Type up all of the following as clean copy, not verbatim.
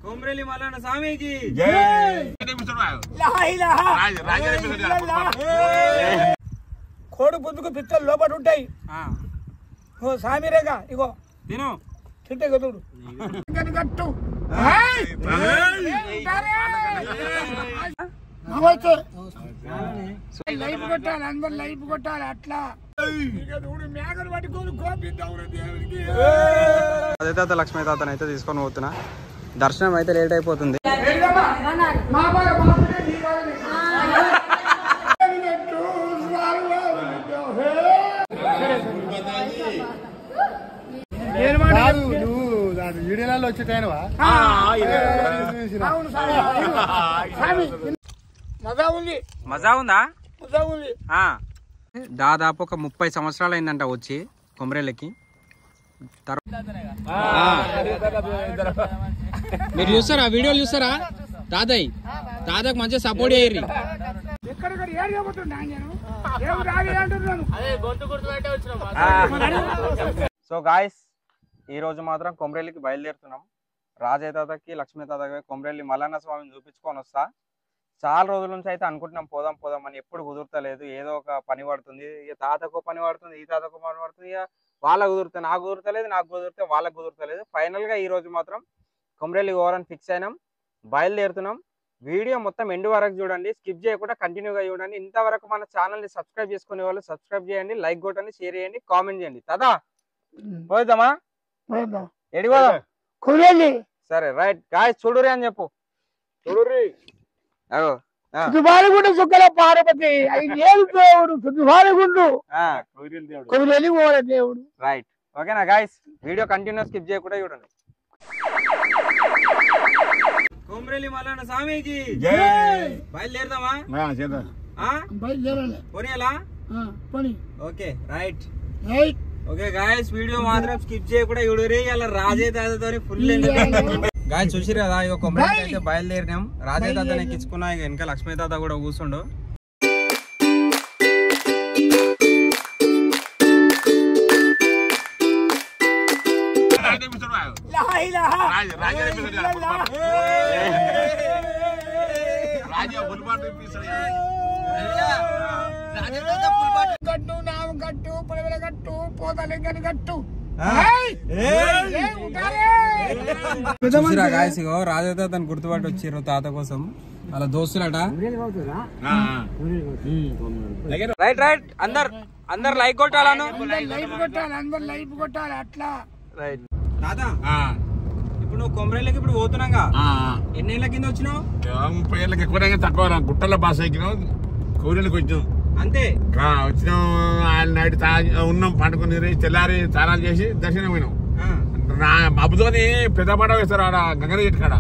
కొమ్రెల్లి మల్లన్న స్వామికి కోడి పుంజుకు పిచ్చలు లోపల ఉంటాయి. ఓ సామిరేగా ఇగో తిను తింటే కదుడు గట్టు లైఫ్ కొట్టాలి, అందరు లైఫ్ కొట్టాలి. అట్లా మేకలు పట్టుకొని కోపిద్దాం దేవుడికి. అదే తాత లక్ష్మీ తాతను అయితే తీసుకొని పోతున్నా. దర్శనం అయితే లేట్ అయిపోతుంది. వీడియోలలో వచ్చేటాయనవా? మజా ఉందా? మజా ఉంది. దాదాపు ఒక 30 సంవత్సరాలు అయిందంట వచ్చి కొమ్రెల్లికి. మీరు చూస్తారా వీడియోలు చూస్తారా? దాదాకు మంచిగా సపోర్ట్ చేయరు. సో గాయస్ ఈ రోజు మాత్రం కొమ్రెల్లికి బయలుదేరుతున్నాం. రాజయ్య తాతకి లక్ష్మీ తాతకి కొమ్రెల్లి మల్లన్న స్వామిని చూపించుకొని వస్తా. చాలా రోజుల నుంచి అయితే అనుకుంటున్నాం పోదాం అని, ఎప్పుడు కుదురుతలేదు. ఏదో ఒక పని పడుతుంది, తాతకు పని పడుతుంది, ఈ తాతకు పని పడుతుంది. వాళ్ళకు కుదురుతుంది, నాకు కుదురుతలేదు, నాకు కుదిరితే వాళ్ళకు కుదురుతలేదు. ఫైనల్ గా ఈ రోజు మాత్రం కొమ్రెల్లి పోవాలని ఫిక్స్ అయినాం, బయలుదేరుతున్నాం. వీడియో మొత్తం ఎండ్ వరకు చూడండి, స్కిప్ చేయకుండా కంటిన్యూగా చూడండి. ఇంతవరకు మన ఛానల్ ని సబ్స్క్రైబ్ చేసుకునే వాళ్ళు సబ్స్క్రైబ్ చేయండి, లైక్ కొట్టండి, షేర్ చేయండి, కామెంట్ చేయండి. తాతా పోదామా? ఎడి పోదాం? సరే రైట్ గాయ్స్, చూడురి అని చెప్పు. చూడురి సుద్దుబాలగుండు సుక్కల పార్వతి దేవుడు సుద్దుబాలగుండు కొమ్రెల్లి పోలే దేవుడు. రైట్ ఓకేనా గాయ్స్, వీడియో కంటిన్యూ స్కిప్ చేయకుండా చూడండి. కొమ్రెల్లి మల్లన్న స్వామికి బయలుదేరదామా? పోనీలా? Okay right okay guys, video మాత్రం స్కిప్ చేయకుండా చూడరి. ఇలా రాజయ్య తాతతో ఫుల్ గాయస్ చూసిరు కదా, ఇక కొమ్రెల్లి అయితే బయలుదేరినాం. రాజయ్య తాతని ఎక్కించుకున్నా, ఇక వెనక లక్ష్మీ తాత కూడా కూర్చుండు. గట్టు నావు గట్టు పొలవెల గట్టు పోతలింగని గట్టు. చూసిరా గాయస్, ఇగో రాజయ్య తాతని గుర్తుపట్టి వచ్చిర్రు తాత కోసం, వాళ్ళ దోస్తులట. రైట్ రైట్, అందరు లైక్ కొట్టాలను, లైఫ్ కొట్టాలి, అందరు లైఫ్ కొట్టాలి. అట్లా రైట్ తాత. ఇప్పుడు నువ్వు కొమ్రెల్లికి ఇప్పుడు పోతున్నాగా, ఎన్నేళ్ల కింద వచ్చినావు? 30 ఏళ్ళకి ఎక్కువ తక్కువ. గుట్టల బాస్ ఎక్కినాం, కోరిళ్ళకి వచ్చాం అంతే. వచ్చినాం, ఆయన నైట్ ఉన్నాం, పండుకుని తెల్లారి స్నానాలు చేసి దర్శనం పోయినాం. నా మబ్బుతోని పెద్ద పాట వేస్తారు ఆడ గంగర చెట్టు కాడ.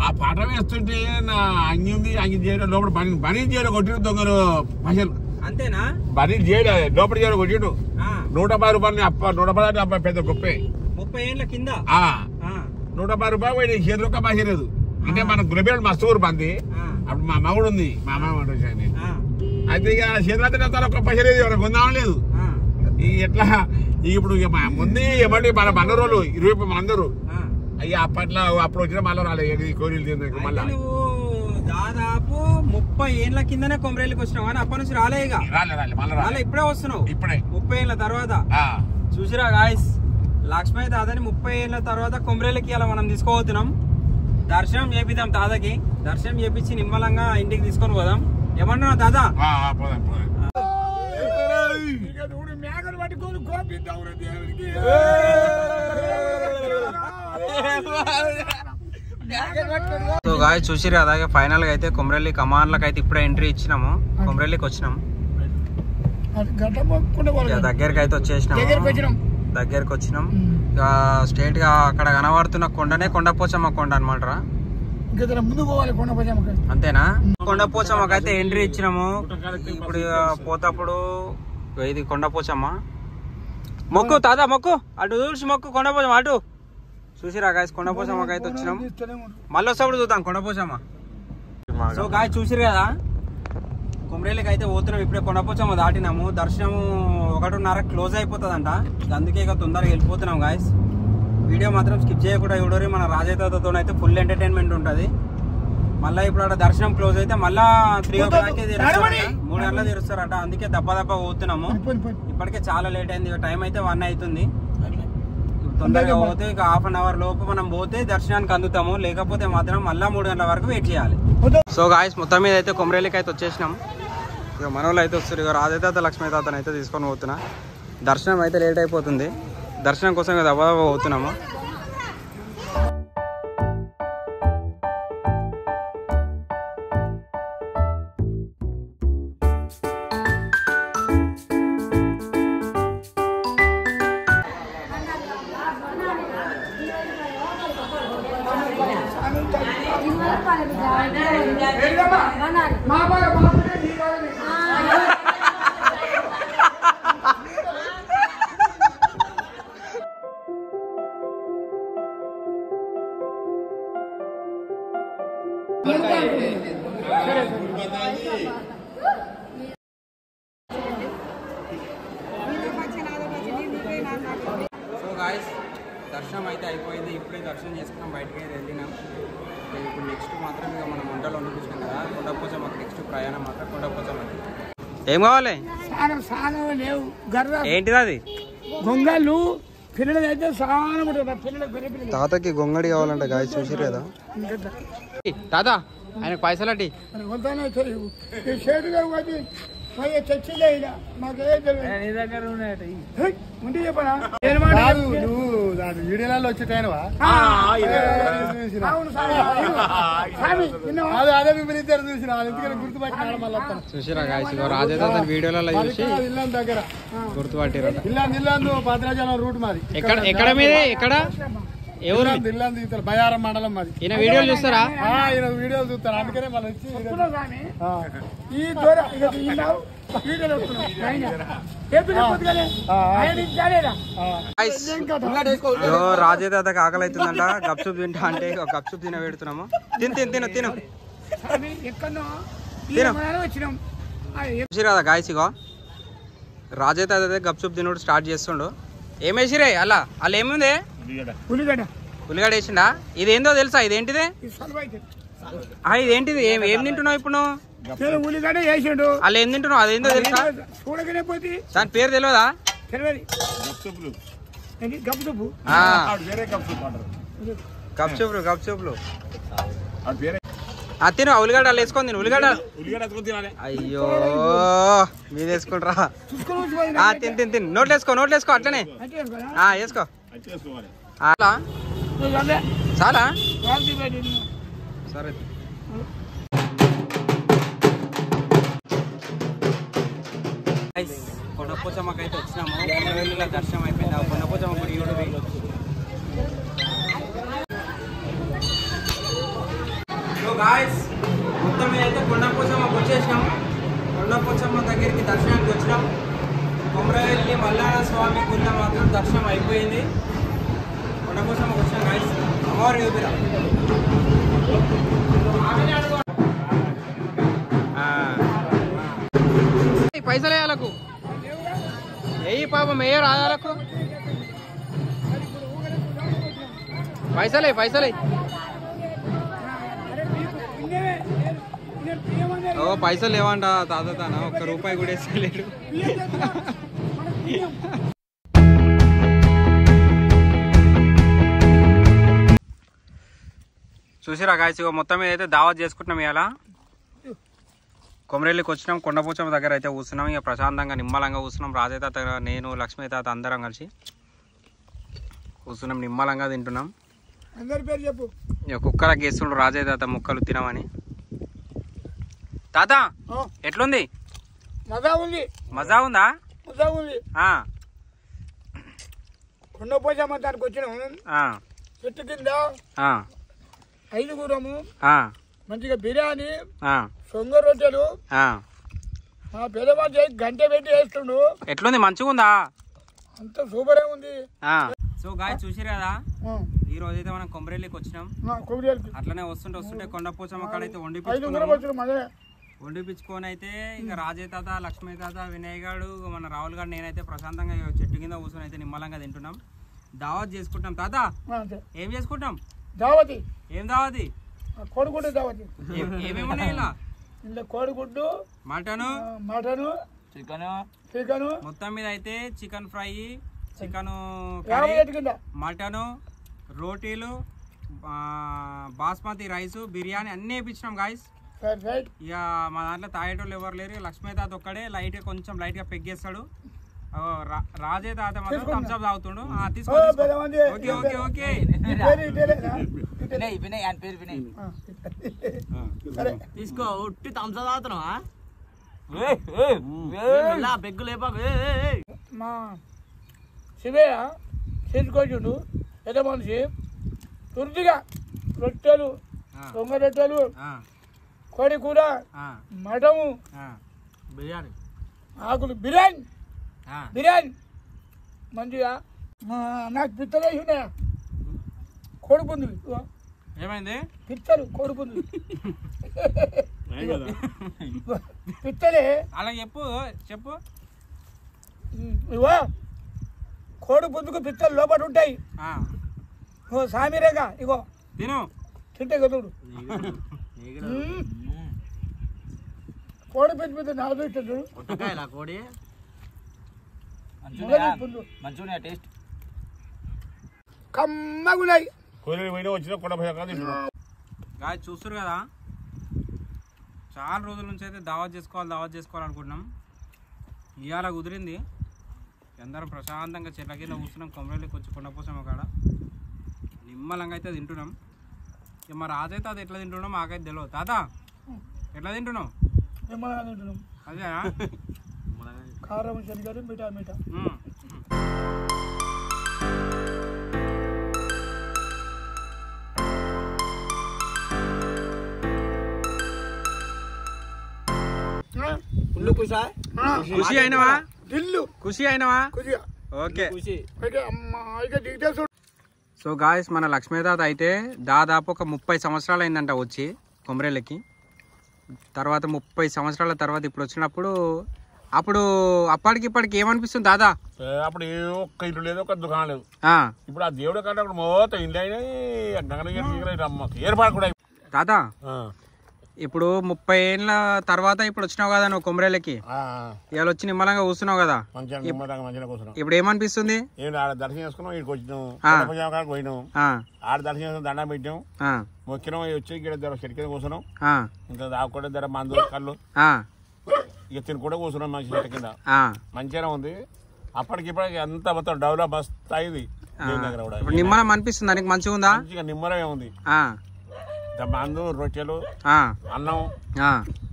ఆ పాట వేస్తుంటే నా అంగి ఉంది, అంగి చేయడం లోపల బనీ చేయడం కొట్టిడు దొంగలు పైసలు. అంతేనా? బనీ చేయడం లోపల చేయడం కొట్టిడు. 110 రూపాయలు అప్ప 110 అప్ప పెద్ద గొప్పే. 30 ఏళ్ళ కింద 110 రూపాయలు చేతిలో పైస లేదు. అంటే మన గులబేడు మస్తు ఊరు పంది. అప్పుడు మా మగుడు ఉంది, మా అమ్మ అయితే ఇక చేతులు ఒక్క పైస లేదు, ఎవరికి కొందామని లేదు. ఎట్లా ఇప్పుడు ముందు ఏమంటే మన బంద రోజులు 20 మందరు అయ్యి అప్పట్లో అప్పుడు వచ్చిన మళ్ళీ రాలేదు కోరిలు తిందాక. మళ్ళీ దాదాపు 30 ఏళ్ళ కిందనే కొమ్రెల్లికి వచ్చినావు, కానీ అప్పటి నుంచి రాలే. మళ్ళీ ఇప్పుడే వస్తున్నావు, ఇప్పుడే 30 ఏళ్ళ తర్వాత. చూసిరా గాయస్, లక్ష్మీ తాతని 30 ఏళ్ళ తర్వాత కొమ్రెల్లికి ఇలా మనం తీసుకోబోతున్నాం. దర్శనం చేపిద్దాం తాతకి, దర్శనం చేపించి నిమ్మలంగా ఇంటికి తీసుకొని పోదాం. ఏమన్నా తాత? మేకలు పట్టుకొని కోపిద్దాం దేవుడికి. సో గాయస్ చూసిరు కదా, ఫైనల్ గా అయితే కొమ్రెల్లి కమాన్లకు అయితే ఇప్పుడే ఎంట్రీ ఇచ్చినాము. కొమ్రెల్లికి వచ్చినాం, దగ్గరికి అయితే దగ్గరికి వచ్చినాం. ఇక స్ట్రైట్ గా అక్కడ కనబడుతున్న కొండనే కొండపోచమ్మ కొండ అనమాట. అంతేనా? కొండపోచమ్మకి అయితే ఎంట్రీ ఇచ్చినాము. ఇప్పుడు పోతప్పుడు ఇది కొండపోచమ్మ మొక్కు తాత, మొక్కు అటు చూసి మొక్కు, కొండపోచమ్మ అటు చూసిరా గాయస్. కొండపోచమ్మకి అయితే వచ్చినాం, మళ్ళీ వస్తప్పుడు చూద్దాం కొండపోచమ్మ. సో గాయస్ చూసిరు కదా, కొమ్రెల్లికి అయితే పోతున్నాం. ఇప్పుడే కొండపోచమ్మ దాటినాము. దర్శనం 1:30 క్లోజ్ అయిపోతుందంట, అందుకే ఇక తొందరగా వెళ్ళిపోతున్నాం గాయస్. వీడియో మాత్రం స్కిప్ చేయకుండా చూడరు. మన రాజయ్య తాతతో అయితే ఫుల్ ఎంటర్టైన్మెంట్ ఉంటుంది. మళ్ళీ ఇప్పుడు అక్కడ దర్శనం క్లోజ్ అయితే మళ్ళా 3 o'clock 3 గంటలకు తెరుస్తారట. అందుకే దప్ప పోతున్నాము. ఇప్పటికే చాలా లేట్ అయింది. టైం అయితే 1 అవుతుంది. తొందరగా పోతే ఇక 1/2 hour లోపు మనం పోతే దర్శనానికి అందుతాము. లేకపోతే మాత్రం మళ్ళీ 3 గంటల వరకు వెయిట్ చేయాలి. సో గాయస్ మొత్తం మీద అయితే కొమరేలికి అయితే వచ్చేసినాం. ఇక మనోళ్ళు అయితే వస్తారు. ఇక రాజయ్య తాత లక్ష్మీ తాతని అయితే తీసుకొని పోతున్నా. దర్శనం అయితే లేట్ అయిపోతుంది. దర్శనం కోసం ఇక దప్ప పోతున్నాము. దర్శనం అయితే అయిపోయింది. ఇప్పుడే దర్శనం చేసుకున్నాం. బయటకి అయితే వెళ్ళినాం. ఇప్పుడు నెక్స్ట్ మాత్రం ఇక మనం వంటలు వండుకుంటాం కదా. కొండపోచమ్మకి నెక్స్ట్ ప్రయాణం మాత్రం కొండపోచమ్మకి. ఏం కావాలి? ఏంటిది అది? గొంగళ్ళు పిల్లలు అయితే సానం ఉంటుంది. తాతకి గొంగడి కావాలంట గాయస్. చూసిరు కదా తాత ఆయనకు పైసలు అట్టి చచ్చిందే నీ దగ్గర ఉంటే చెప్పనా వీడియోలలో వచ్చేటైనవా? అదే మిమ్మల్ని చూసిన గుర్తుపట్టిన మళ్ళీ చూసిరా గాయస్. రాజేత వీడియోలలో చూసి దగ్గర గుర్తుపట్టిరట. ఇల్లాందు భద్రాచలం రూట్ మాది. ఎక్కడ మీది? ఎక్కడ? ఎవరు? ఇల్లాందు బయారం మండలం మాది. ఈయన వీడియోలు చూస్తారా? ఈయన వీడియోలు చూస్తారు. అందుకనే మళ్ళీ వచ్చి రాజే తాతకి ఆకలి అవుతుందంట. గప్చుప్ తింటా అంటే గప్చుప్ తిన పెడుతున్నాము. తిను చూసి కదా గాయస్. ఇగో రాజే తాత గప్చుప్ తినడు స్టార్ట్ చేస్తుండు. ఏమేసిరే అలా ఏముంది? ఉల్లిగడ్డ వేసిండా? ఇదేందో తెలుసా? ఇదేంటిది? ఇదేంటిది? ఏం తింటున్నావు ఇప్పుడు నువ్వు? ఉల్లిగడ్డ వేసిండు. అలా ఏం తింటున్నావు? అదేందో తెలుసా? చూడగానే పోతే దాని పేరు తెలియదా? గప్చుప్లు తిను. ఉల్లిగడ్డ అలా వేసుకొని తిను. ఉల్లిగడ్డ అయ్యో మీరు వేసుకుంటారా? తిను. నోట్లు వేసుకో అట్లనే వేసుకో. అలా చాలా సరే. కొండపోచమ్మకి అయితే వచ్చినాము. దర్శనం అయిపోయింది. ఆ కొండపోచమ్మ గుడి మొత్తం మీద అయితే కొండపోచమ్మకి వచ్చేసినాం. కొండపోచమ్మ దగ్గరికి దర్శనానికి వచ్చినాం. కొమరవెల్లి మల్లాన స్వామి గుళ్ళ మాత్రం దర్శనం అయిపోయింది. కొండపోచమ్మకి వచ్చినాం గాయస్. అమ్మవారు చూపిరా. పైసలు వేయాలకు వెయ్యి పాపం వేయ రాయాలకు పైసలే పైసలు లేవంట తాత. తాన ఒక్క రూపాయి కూడా వేస్తలేడు. చూసిరా గాయస్. మొత్తం మీద అయితే దావత్ చేసుకుంటున్నాం. ఇలా కొమరేలికి వచ్చినాం. కొండపోచమ్మ దగ్గర అయితే కూర్చున్నాం. ఇక ప్రశాంతంగా నిమ్మలంగా కూర్చున్నాం. రాజయ్య తాత, నేను, లక్ష్మీ తాత అందరం కలిసి కూర్చున్నాం. నిమ్మలంగా తింటున్నాం. ఇక కుక్కలకు వేస్తుండ్రు రాజయ్య తాత ముక్కలు తినమని. తాత ఎట్లుంది? మజా ఉందా? కొండపోచమ్మ దానికి వచ్చినాం. చెట్టు కింద 5 మంచిగా బిర్యానీ, సొంగ రొట్టెలు పెద్దవాళ్ళు గంట పెట్టి వేస్తుండు. ఎట్లుంది? మంచిగా ఉందా? అంత సూపర్ ఉంది. సో గాయ చూసిరు కదా, ఈ రోజు అయితే మనం కొమరేలికి వచ్చినాం. అట్లనే వస్తుంటే కొండపోచమ్మ కాడ అయితే వండిపించుకొని అయితే ఇక రాజయ్య తాత, లక్ష్మీ తాత, వినయ్ గాడు, మన రాహుల్ గారు, నేనైతే ప్రశాంతంగా చెట్టు కింద కూర్చొని అయితే నిమ్మలంగా తింటున్నాం. దావత్ చేసుకుంటాం తాత. ఏం చేసుకుంటాం? దావతి. ఏం దావతి? కోడిగుడ్డు దావతి. ఏమేమి ఉన్నాయి ఇలా? ఇందులో కోడిగుడ్డు, మటను, చికెన్, మొత్తం మీద అయితే చికెన్ ఫ్రై, చికెన్, మటను, రోటీలు, బాస్మతి రైస్, బిర్యానీ అన్నీ వేయించినాం గాయస్. ఇక మా దాంట్లో తాగేటోళ్ళు ఎవరు లేరు. లక్ష్మీ తాత ఒక్కడే కొంచెం లైట్ గా పెగ్గేస్తాడు. రాజే తాత మాత్రం థమ్స్ అప్ తాగుతుండు. తీసుకో ఉట్టి థమ్స్ అప్ తాగుతున్నావా? పెగ్గు లేపా. మా శివయ్య చేసుకొచ్చుండు పెద్ద మనిషి తుర్తిగా రొట్టెలు, దొంగ రొట్టెలు, కోడి కూర, మటము, బిర్యానీ, ఆకులు బిర్యానీ మంచిగా. నాకు పిత్తలు వేసి ఉన్నాయా కోడి పుందులు. ఏమైంది? పిత్తలు కోడి పుందులు పిత్తలే. అలా చెప్పు. ఇవో కోడి పుందుకు పిత్తలు లోపల ఉంటాయి. ఓ సామిరేగా ఇగో తింటే కదుడు. కోడి పెద్ద పెద్ద 40 ఇస్తాడు. కోడి మంచిగా టేస్ట్ కమ్మగున్నాయి. చూస్తారు కదా, చాలా రోజుల నుంచి అయితే దావత్ చేసుకోవాలనుకుంటున్నాం. ఇవాళ కుదిరింది. అందరం ప్రశాంతంగా చెట్ల కింద కూర్చున్నాం. కొమ్మరెల్లికి వచ్చి కొండపోసాం కాడ నిమ్మలంగా అయితే తింటున్నాం. ఇక మరి రాజైతే అది ఎట్లా తింటున్నాం మాకైతే తెలియదు. తాత ఎట్లా తింటున్నాం? అదేనా? కారం శనగలు మిఠా. ఖుషి అయినవా? ఓకే. సో గాయస్, మన లక్ష్మీ తాత అయితే దాదాపు ఒక 30 సంవత్సరాలు అయిందంట వచ్చి కొమరేళ్ళకి. తర్వాత 30 సంవత్సరాల తర్వాత ఇప్పుడు వచ్చినప్పుడు అప్పటికి ఏమనిపిస్తుంది దాదా? అప్పుడు ఏ ఒక్క ఇల్లు లేదు, ఒక్క దుకాణం లేదు. ఇప్పుడు ఆ దేవుడు కంటే అప్పుడు మొత్తం ఇల్లు అయినాయి. ఏర్పాటు కూడా దాదా ఇప్పుడు 30 ఏళ్ళ తర్వాత ఇప్పుడు వచ్చినావు కదా నువ్వు కొమరేళ్ళకి. ఇవాళ వచ్చి నిమ్మలంగా కూర్చున్నావు కదా, ఇప్పుడు ఏమనిపిస్తుంది? దర్శనం చేసుకున్నాం, ఇక్కడికి వచ్చినాం, పోయినాం, ఆడ దర్శనం చేసుకుని దండం పెట్టాం, మొక్కినాం, వచ్చి ఇక్కడ చెట్టు కింద కూర్చున్నాం. ఇంకా దాక్కుండా ధర మందు కళ్ళు ఇక తిని కూడా కూర్చున్నాం మంచి చెట్టు కింద. మంచిగానే ఉంది. అప్పటికిప్పటికి అంత మొత్తం డెవలప్ మస్తు అయింది. నిమ్మలం అనిపిస్తుంది నీకు? మంచిగా ఉందా? మంచిగా నిమ్మలమే ఉంది. మందు, రొట్టెలు, అన్నం,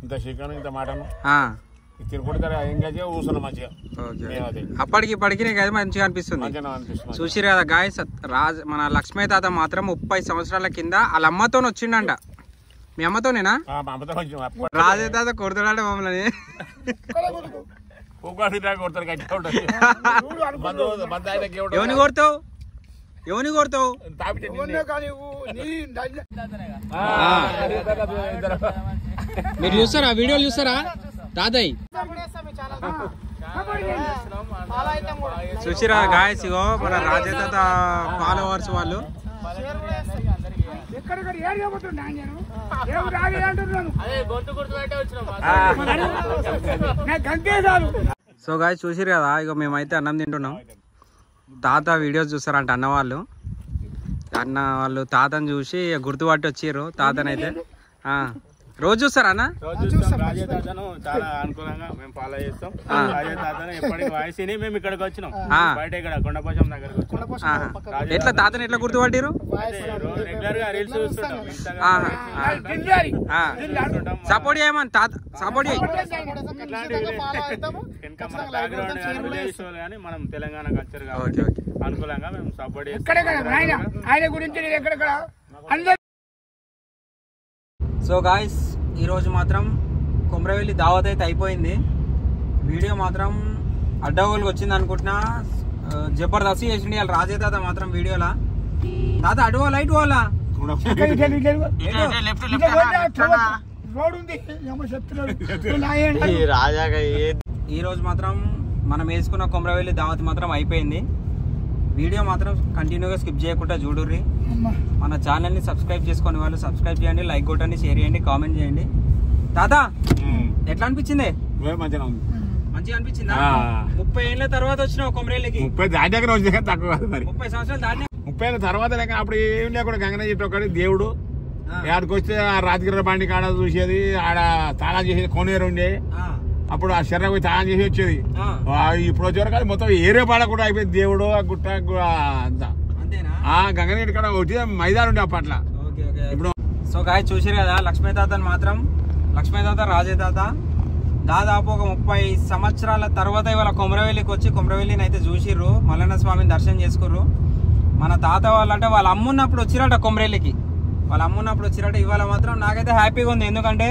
ఇంత చికెన్, ఇంత మటన్ తినుకుంటే ఎంగేజ్ కూర్చున్నాం మంచిగా. అప్పటికి నీకు అయితే మంచిగా అనిపిస్తుంది. చూసిరు కదా గాయస్, మన లక్ష్మీ తాత మాత్రం 30 సంవత్సరాల కింద వాళ్ళ అమ్మతో వచ్చిండంట. మీ అమ్మతోనేనా? రాజే తాత కొడుతున్నాడు మమ్మల్ని. ఎవరిని కొడతావు? మీరు చూస్తారా? వీడియోలు చూస్తారా తాతయ్య? చూసిరా గాయస్, ఇగో మన రాజే తాత ఫాలోవర్స్ వాళ్ళు. సో గాయస్ చూసిరు కదా, ఇక మేమైతే అన్నం తింటున్నాం. తాత వీడియోస్ చూస్తారంట అన్న వాళ్ళు తాతను చూసి గుర్తుపట్టి వచ్చిర్రు. తాతనైతే రోజు చూస్తారా అన్న? చాలా అనుకూలంగా మేము ఫాలో చేస్తాం. ఎప్పటికి వాయిస్ మేము ఇక్కడికి వచ్చినాం, బయట ఇక్కడ కొండపోచం దగ్గరకు వచ్చినాం. ఎట్లా తాతని ఎట్లా గుర్తుపట్టిరు? రెగ్యులర్ గా రీల్స్ చూస్తుంటాం. సపోర్ట్ చేయమని తాత సపోర్ట్ చేయి. బ్యాక్గ్రౌండ్ కానీ విలేజ్ కానీ మనం తెలంగాణ కల్చర్ కాబట్టి అనుకూలంగా మేము సపోర్ట్ చేస్తాం. సో గాయస్, ఈరోజు మాత్రం కొమరవెల్లి దావత్ అయితే అయిపోయింది. వీడియో మాత్రం అడ్డగోలుగా వచ్చింది అనుకుంటున్నా. జబర్దస్త్ చేసిండి వాళ్ళు రాజే తాత మాత్రం వీడియోలా. తాత అడ్డు లైట్ పోవాలా? ఈ రోజు మాత్రం మనం వేసుకున్న కొమరవెల్లి దావత్ మాత్రం అయిపోయింది. వీడియో మాత్రం కంటిన్యూగా స్కిప్ చేయకుండా చూడుర్రి. అమ్మా మన ఛానల్ని సబ్స్క్రైబ్ చేసుకునే వాళ్ళు సబ్స్క్రైబ్ చేయండి, లైక్ కొట్టండి, షేర్ చేయండి, కామెంట్ చేయండి. తాత ఎట్లా అనిపించింది? మంచిగా ఉంది. మంచిగా అనిపించిందా? 30 ఏళ్ళ తర్వాత వచ్చినావు కొమరేలికి. 30 దాటాక వచ్చే తక్కువ కాదు మరి. 30 సంవత్సరాలు దాటినా 30 ఏళ్ళ తర్వాత లేక అప్పుడు ఏం లేకుండా గంగన చెట్టు ఒకటి దేవుడు ఆడికి వస్తే ఆ రాజగిరి బండి కాడ చూసేది, ఆడ తాళం చేసేది, కోనేరు ఉండే. అప్పుడు ఆ శర్ర పోయి తాళం చేసి వచ్చేది. ఇప్పుడు వచ్చేవారు కాదు, మొత్తం ఏరే పాడ కూడా అయిపోయింది. దేవుడు ఆ గుట్ట అంతా గంగన చెట్టు కాడ వచ్చి మైదానం ఉండే అప్పట్లో. ఇప్పుడు సో గాయ చూసారు కదా, లక్ష్మీ తాతని మాత్రం లక్ష్మీ తాత రాజే తాత దాదాపు ఒక 30 సంవత్సరాల తర్వాత ఇవాళ కొమరవెల్లికి వచ్చి కొమరవెల్లిని అయితే చూసిర్రు, మల్లన్న స్వామిని దర్శనం చేసుకుర్రు. మన తాత వాళ్ళు అంటే వాళ్ళ అమ్మున్నప్పుడు వచ్చిరట కొమరవెల్లికి, వాళ్ళ అమ్మున్నప్పుడు వచ్చిరట. ఇవాళ మాత్రం నాకైతే హ్యాపీగా ఉంది, ఎందుకంటే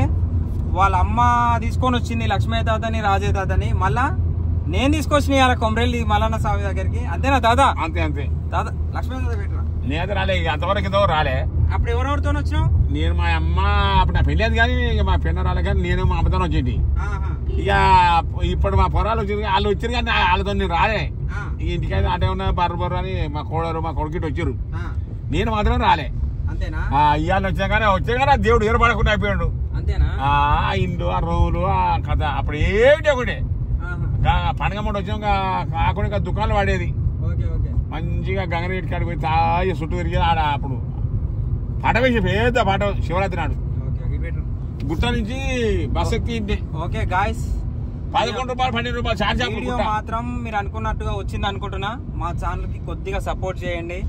వాళ్ళ అమ్మ తీసుకొని వచ్చింది లక్ష్మీ తాతని రాజే తాతని, మళ్ళా నేను తీసుకొచ్చిన ఇవాళ కొమరవెల్లి మల్లన్న స్వామి దగ్గరికి. అంతేనా తాత? అంతే అంతే. తాత లక్ష్మీ తాత పెట్టరా? నేను రాలే, అంతవరకు ఇంతవరకు రాలే. అప్పుడు ఎవరెవరితో వచ్చినావు? నేను మా అమ్మ అప్పుడు నా పెళ్ళేది కానీ ఇక మా పిన్న రాలే, కానీ నేను మా అమ్మతో వచ్చేది. ఇక ఇప్పుడు మా పొరాలు వచ్చారు, వాళ్ళు వచ్చారు కానీ వాళ్ళతో నేను రాలే. ఇక ఇంటికైతే అటే ఉన్న బర్రు అని మా కోడలు మా కొడుకు వచ్చారు, నేను మాత్రం రాలే. అంతేనా? ఇవాళ వచ్చా కానీ దేవుడు ఏర్పడకుండా అయిపోయాడు. అంతేనా? ఆ ఇండ్లు ఆ రోజులు ఆ కథ అప్పుడు ఏమిటి ఒకటే పండగ మూడు వచ్చినాక కాకుండా దుకాణాలు వాడేది. మంచిగా గంగనీటి కాడికి పోయి తాగి చుట్టూ తిరిగి ఆడ అప్పుడు పాట వేసి పెద్ద పాట శివరాత్రి నాడు గుట్ట నుంచి బస్ ఎక్కి. ఓకే గాయస్, 11 రూపాయలు 12 రూపాయలు ఛార్జ్. వీడియో మాత్రం మీరు అనుకున్నట్టుగా వచ్చింది అనుకుంటున్నా. మా ఛానల్ కి కొద్దిగా సపోర్ట్ చేయండి.